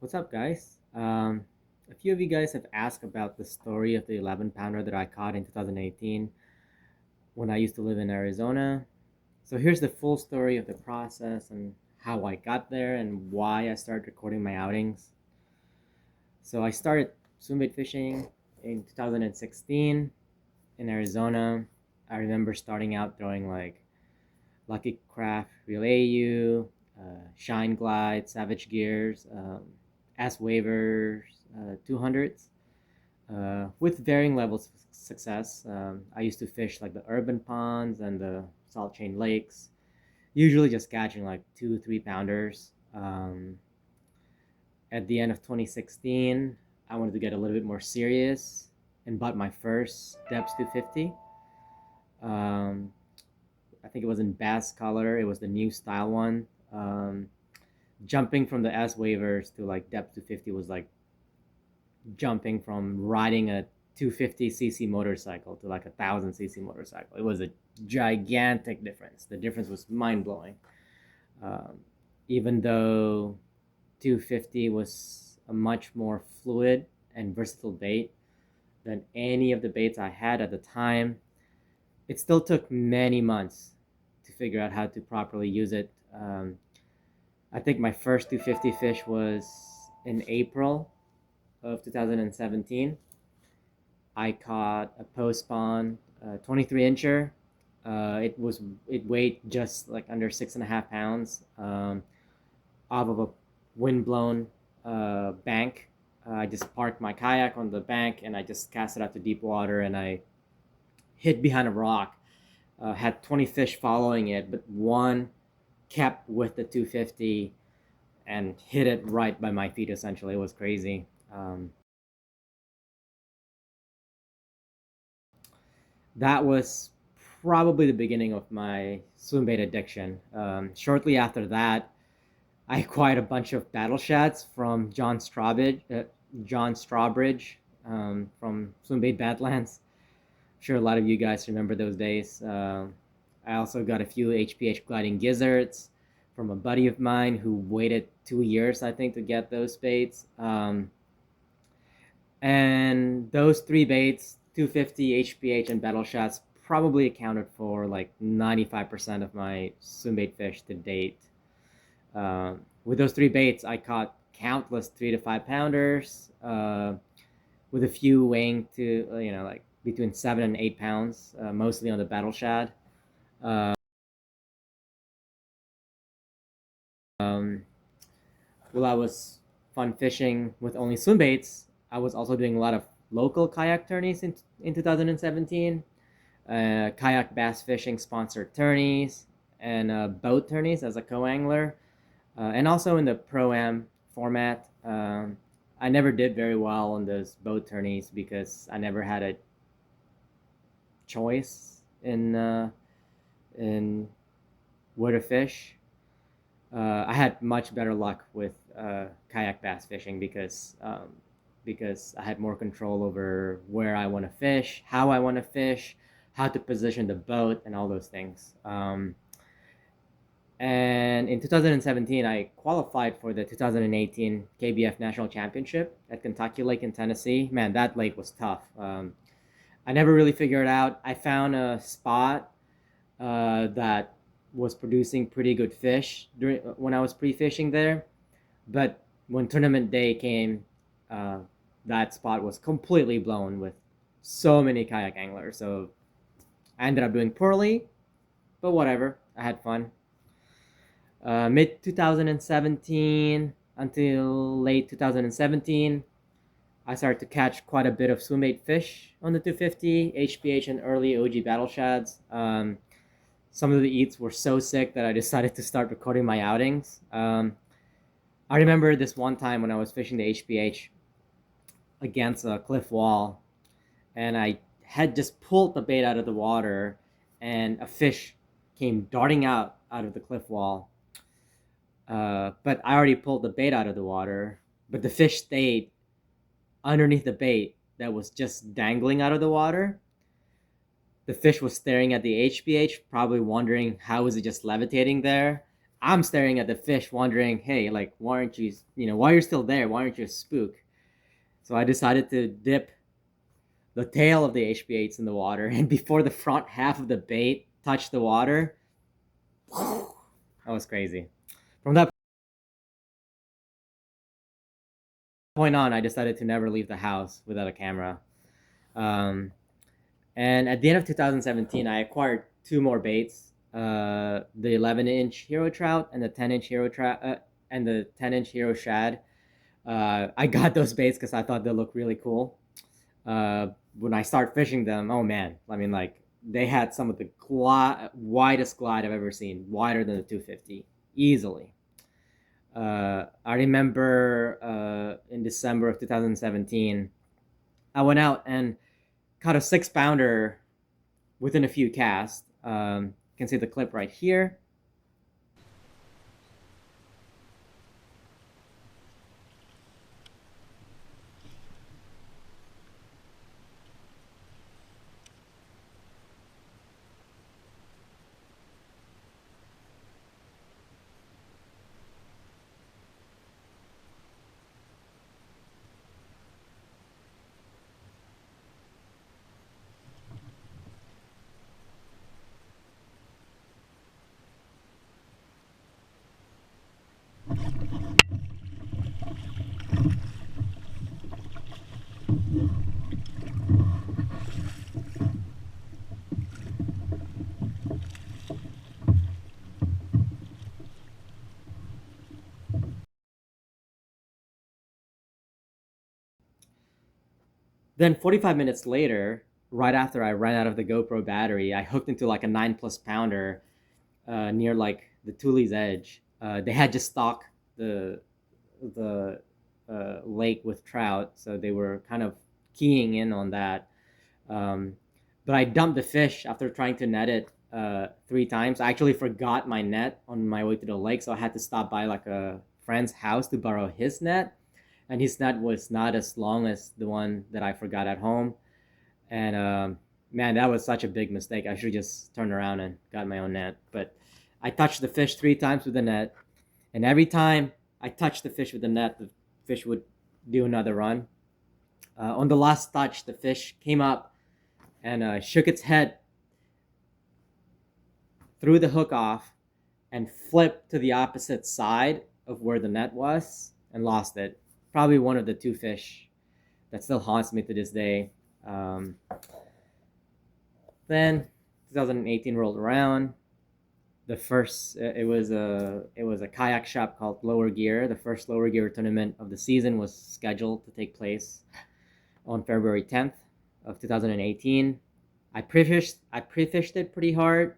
What's up, guys? A few of you guys have asked about the story of the 11 pounder that I caught in 2018 when I used to live in Arizona. So here's the full story of the process and how I got there and why I started recording my outings. So I started swimbait fishing in 2016 in Arizona. I remember starting out throwing like Lucky Craft Real AU, Shine Glide, Savage Gears, S Waivers, 200s, with varying levels of success. I used to fish like the urban ponds and the salt chain lakes, usually just catching like 2 3 pounders. At the end of 2016, I wanted to get a little bit more serious and bought my first Depths 250. Um, I think it was in bass color. It was the new style one. Jumping from the S waivers to like depth 250 was like jumping from riding a 250cc motorcycle to like 1,000cc motorcycle. It was a gigantic difference. The difference was mind blowing. Um, Even though 250 was a much more fluid and versatile bait than any of the baits I had at the time, it still took many months to figure out how to properly use it. I think my first 250 fish was in April of 2017. I caught a post spawn 23 incher. It weighed just like under 6.5 pounds, off of a windblown bank. I just parked my kayak on the bank and I just cast it out to deep water and I hid behind a rock. Had 20 fish following it, but one kept with the 250 and hit it right by my feet. Essentially, it was crazy. That was probably the beginning of my swimbait addiction. Shortly after that, I acquired a bunch of battle shads from John Strawbridge, from Swimbait Badlands. I'm sure a lot of you guys remember those days. I also got a few HPH gliding gizzards from a buddy of mine who waited 2 years, I think, to get those baits. And those three baits, 250, HPH, and battle shots, probably accounted for like 95% of my swimbait fish to date. With those three baits, I caught countless 3 to 5 pounders, with a few weighing to, like between 7 and 8 pounds, mostly on the battle shad. Um, while I was fun fishing with only swim baits, I was also doing a lot of local kayak tourneys in 2017, kayak bass fishing sponsored tourneys, and boat tourneys as a co-angler, and also in the pro-am format. I never did very well on those boat tourneys because I never had a choice in where to fish. I had much better luck with kayak bass fishing because I had more control over where I want to fish, how I want to fish, how to position the boat, and all those things. And in 2017, I qualified for the 2018 KBF National Championship at Kentucky Lake in Tennessee. Man, that lake was tough. I never really figured it out. I found a spot that was producing pretty good fish when I was pre-fishing there, but when tournament day came, uh, that spot was completely blown with so many kayak anglers. So I ended up doing poorly, but whatever. I had fun. Mid 2017 until late 2017, I started to catch quite a bit of swimbait fish on the 250, HPH, and early OG battle shads. Some of the eats were so sick that I decided to start recording my outings. I remember this one time when I was fishing the HPH against a cliff wall, and I had just pulled the bait out of the water, and a fish came darting out of the cliff wall. But I already pulled the bait out of the water, but the fish stayed underneath the bait that was just dangling out of the water. The fish was staring at the HPH, probably wondering how is it just levitating there. I'm staring at the fish, wondering, hey, like, why aren't you, why you're still there? Why aren't you a spook? So I decided to dip the tail of the HB8s in the water, and before the front half of the bait touched the water, that was crazy. From that point on, I decided to never leave the house without a camera. Um, and at the end of 2017, I acquired two more baits: the 11-inch Hiro trout and the 10-inch Hiro trout, and the 10-inch Hiro shad. I got those baits because I thought they looked really cool. When I start fishing them, oh man, I mean, like, they had some of the widest glide I've ever seen, wider than the 250, easily. I remember in December of 2017, I went out and caught a 6-pounder within a few casts. You can see the clip right here. Then 45 minutes later, right after I ran out of the GoPro battery, I hooked into like a 9+ pounder near like the Thule's Edge. They had just stocked the lake with trout, so they were kind of keying in on that. Um, but I dumped the fish after trying to net it 3 times. I actually forgot my net on my way to the lake, so I had to stop by like a friend's house to borrow his net. And his net was not as long as the one that I forgot at home. And man, that was such a big mistake. I should just turn around and got my own net. But I touched the fish 3 times with the net, and every time I touched the fish with the net, the fish would do another run. On the last touch, the fish came up and shook its head, threw the hook off, and flipped to the opposite side of where the net was and lost it. Probably one of the two fish that still haunts me to this day. Then 2018 rolled around. The first it was a kayak shop called Lower Gear. The first Lower Gear tournament of the season was scheduled to take place on February 10th of 2018. I pre-fished it pretty hard.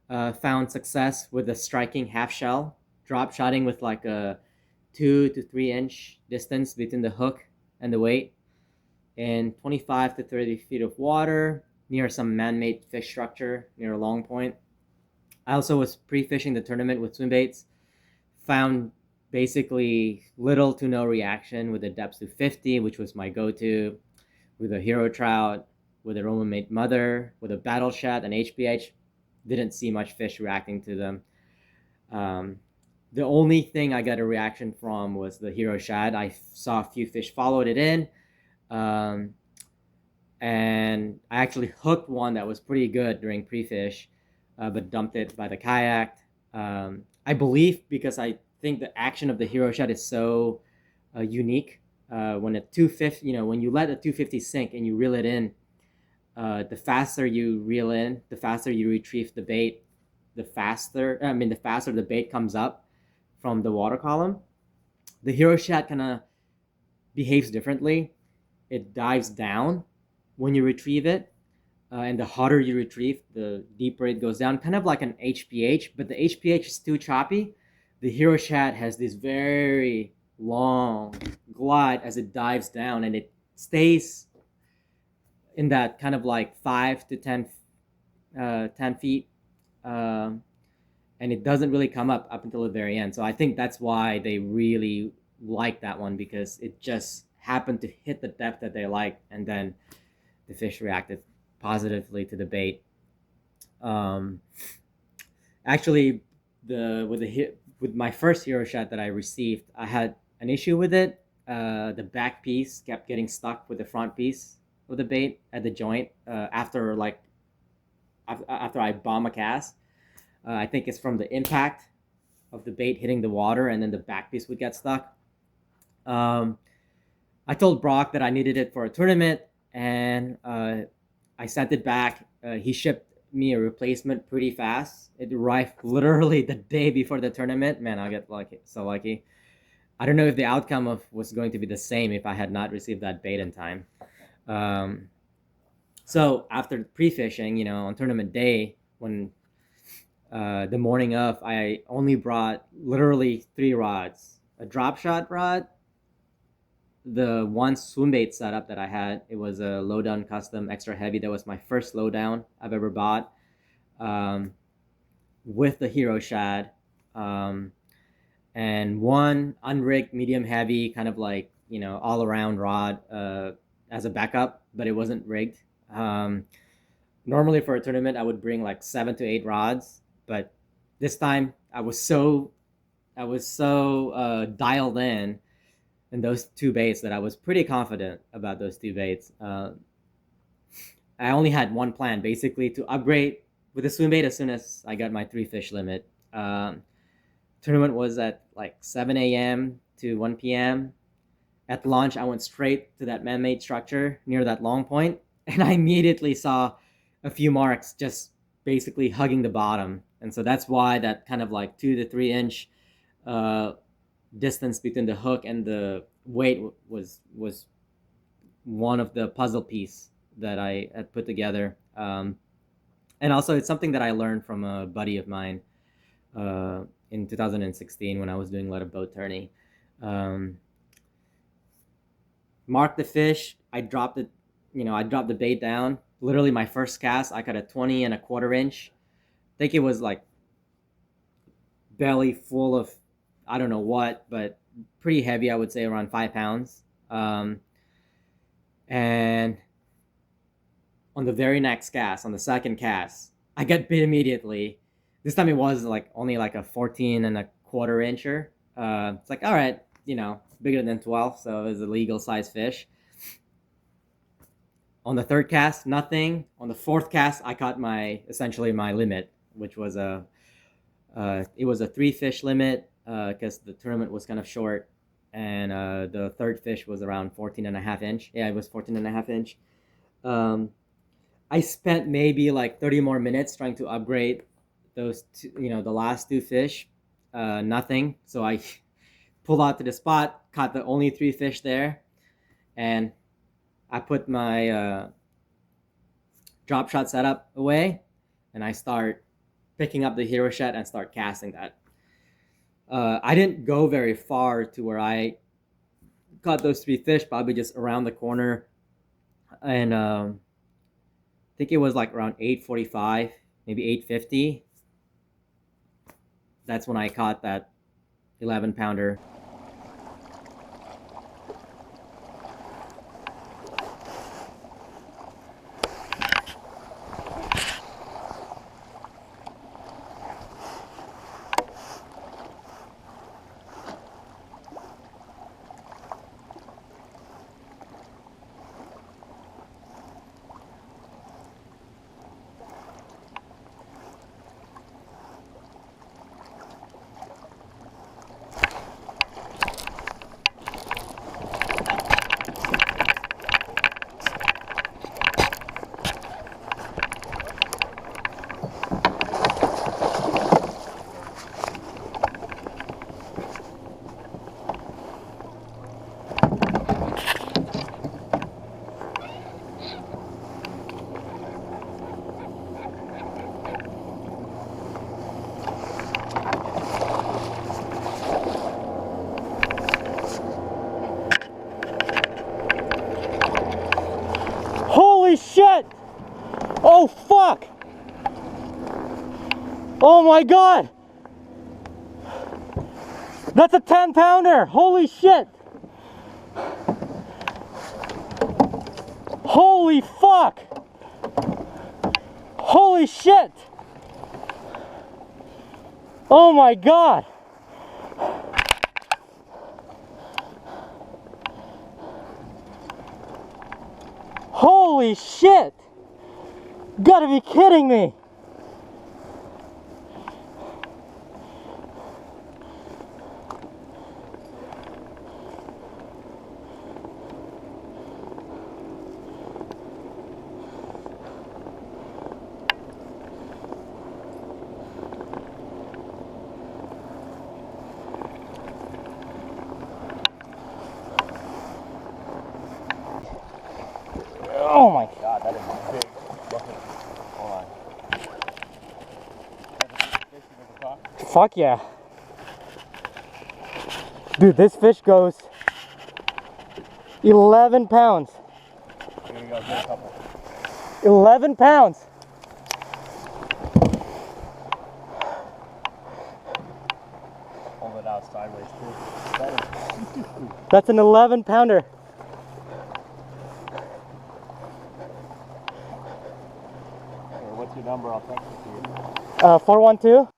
Found success with a striking half shell, drop shotting with like a 2 to 3 inch distance between the hook and the weight, in 25 to 30 feet of water near some man-made fish structure near a long point. I also was pre-fishing the tournament with Swimbaits. Found basically little to no reaction with the depths to 50, which was my go-to, with a Hiro trout, with a Roman made mother, with a battle shad and HBH. Didn't see much fish reacting to them. The only thing I got a reaction from was the Hiro shad. I saw a few fish followed it in, and I actually hooked one that was pretty good during pre-fish, but dumped it by the kayak. I believe because I think the action of the Hiro shad is so unique. When a 250, when you let a 250 sink and you reel it in, the faster you reel in, the faster you retrieve the bait, the faster the bait comes up from the water column. The Hiro shad kind of behaves differently. It dives down when you retrieve it, and the harder you retrieve, the deeper it goes down, kind of like an HPH, but the HPH is too choppy. The Hiro shad has this very long glide as it dives down, and it stays in that kind of like 5 to 10 feet, and it doesn't really come up until the very end. So I think that's why they really like that one, because it just happened to hit the depth that they like, and then the fish reacted positively to the bait. Actually, with my first Hiro Shad that I received, I had an issue with it. The back piece kept getting stuck with the front piece of the bait at the joint after I bomb a cast. I think it's from the impact of the bait hitting the water, and then the back piece would get stuck. I told Brock that I needed it for a tournament, and I sent it back. He shipped me a replacement pretty fast. It arrived literally the day before the tournament. Man, I get lucky, so lucky. I don't know if the outcome was going to be the same if I had not received that bait in time. So after pre-fishing, you know, on tournament day, when the morning of, I only brought literally 3 rods: a drop shot rod, the one Swimbait setup that I had. It was a lowdown custom extra heavy. That was my first lowdown I've ever bought, with the Hiro Shad, and one unrigged medium heavy, kind of like, you know, all around rod as a backup, but it wasn't rigged. Normally for a tournament I would bring like 7 to 8 rods, but this time I was so dialed in those 2 baits that I was pretty confident about those 2 baits. I only had one plan, basically, to upgrade with the Swimbait as soon as I got my 3 fish limit. Tournament was at like 7 a.m. to 1 p.m. At lunch, I went straight to that man-made structure near that long point, and I immediately saw a few marks just basically hugging the bottom. And so that's why that kind of like 2 to 3 inch distance between the hook and the weight was one of the puzzle piece that I had put together. And also, it's something that I learned from a buddy of mine in 2016 when I was doing a lot of boat tourney. Mark the fish. I dropped it. You know, I dropped the bait down. Literally, my first cast, I got a 20 1/4 inch. I think it was like belly full of, I don't know what, but pretty heavy. I would say around 5 pounds. And on the very next cast, on the second cast, I got bit immediately. This time it was like only like a 14 1/4 incher. It's like, all right, you know, bigger than 12, so it was a legal size fish. On the third cast, nothing. On the fourth cast, I caught essentially my limit, which was it was a 3 fish limit because the tournament was kind of short, and the third fish was around 14.5 inch. Yeah, it was 14.5 inch. I spent maybe like 30 more minutes trying to upgrade those two, you know, the last 2 fish. Nothing. So I pulled out to the spot, caught the only 3 fish there, and I put my drop shot setup away, and I start picking up the Hiro Shad and start casting that. I didn't go very far to where I caught those 3 fish, probably just around the corner, and I think it was like around 8:45, maybe 8:50. That's when I caught that 11-pounder. Holy shit! Oh fuck! Oh my god! That's a 10-pounder! Holy shit! Holy fuck! Holy shit! Oh my god! Holy shit! Gotta be kidding me! Oh my God, that is big. Hold on. fuck yeah. Dude, this fish goes 11 pounds. Here we go, get a couple. 11 pounds. Hold it out sideways too. That is That's an 11 pounder. Here, what's your number? I'll text it to you. 412.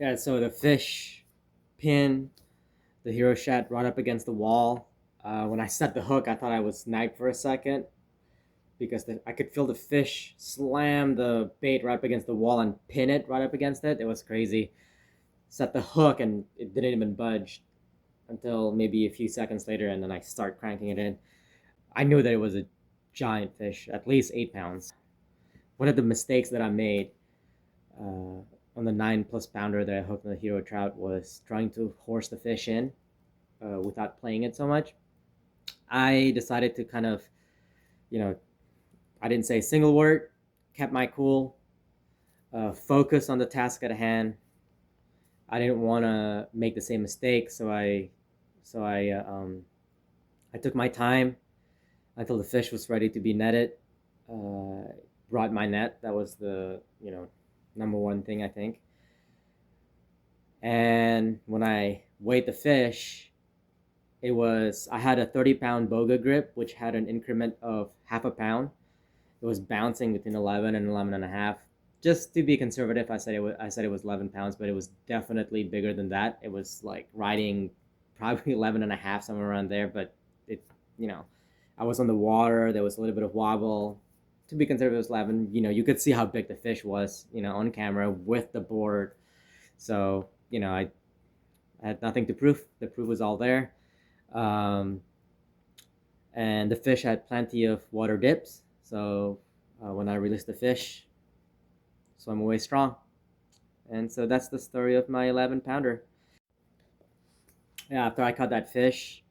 Yeah, so the fish pin, the Hiro Shad right up against the wall. When I set the hook, I thought I was snagged for a second because I could feel the fish slam the bait right up against the wall and pin it right up against it. It was crazy. Set the hook and it didn't even budge until maybe a few seconds later, and then I start cranking it in. I knew that it was a giant fish, at least 8 pounds. One of the mistakes that I made on the 9+ pounder that I hooked on the Hiro trout was trying to horse the fish in without playing it so much. I decided to kind of, I didn't say a single word, kept my cool, focus on the task at hand. I didn't want to make the same mistake, so I took my time until the fish was ready to be netted. Brought my net. That was the number one thing, I think. And when I weighed the fish, I had a 30-pound boga grip, which had an increment of half a pound. It was bouncing between 11 and 11 and a half. Just to be conservative, I said it was 11 pounds, but it was definitely bigger than that. It was like riding probably 11 and a half, somewhere around there. But I was on the water. There was a little bit of wobble. To be conservative, it was 11. You could see how big the fish was, on camera with the board. So, I had nothing to prove. The proof was all there. And the fish had plenty of water dips. So when I released the fish, swam away strong. And so that's the story of my 11 pounder. Yeah, after I caught that fish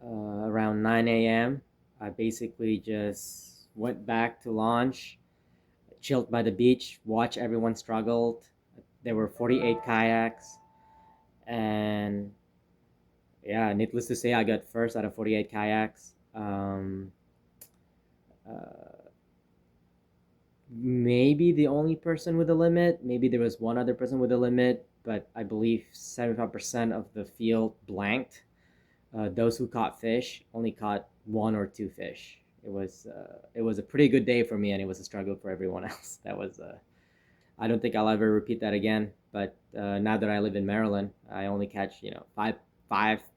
around 9 a.m., I basically just went back to launch, chilled by the beach, watched everyone struggled. There were 48 kayaks. And yeah, needless to say, I got first out of 48 kayaks. Maybe the only person with a limit. Maybe there was one other person with a limit, but I believe 75% of the field blanked. Those who caught fish only caught one or two fish. It was a pretty good day for me, and it was a struggle for everyone else. I don't think I'll ever repeat that again. But now that I live in Maryland, I only catch 5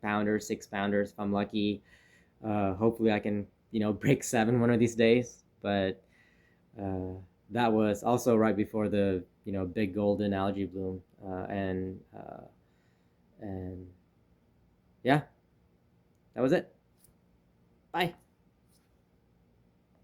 pounders, 6 pounders if I'm lucky. Hopefully I can break 7 one of these days. But that was also right before the big golden algae bloom, and yeah, that was it. Bye.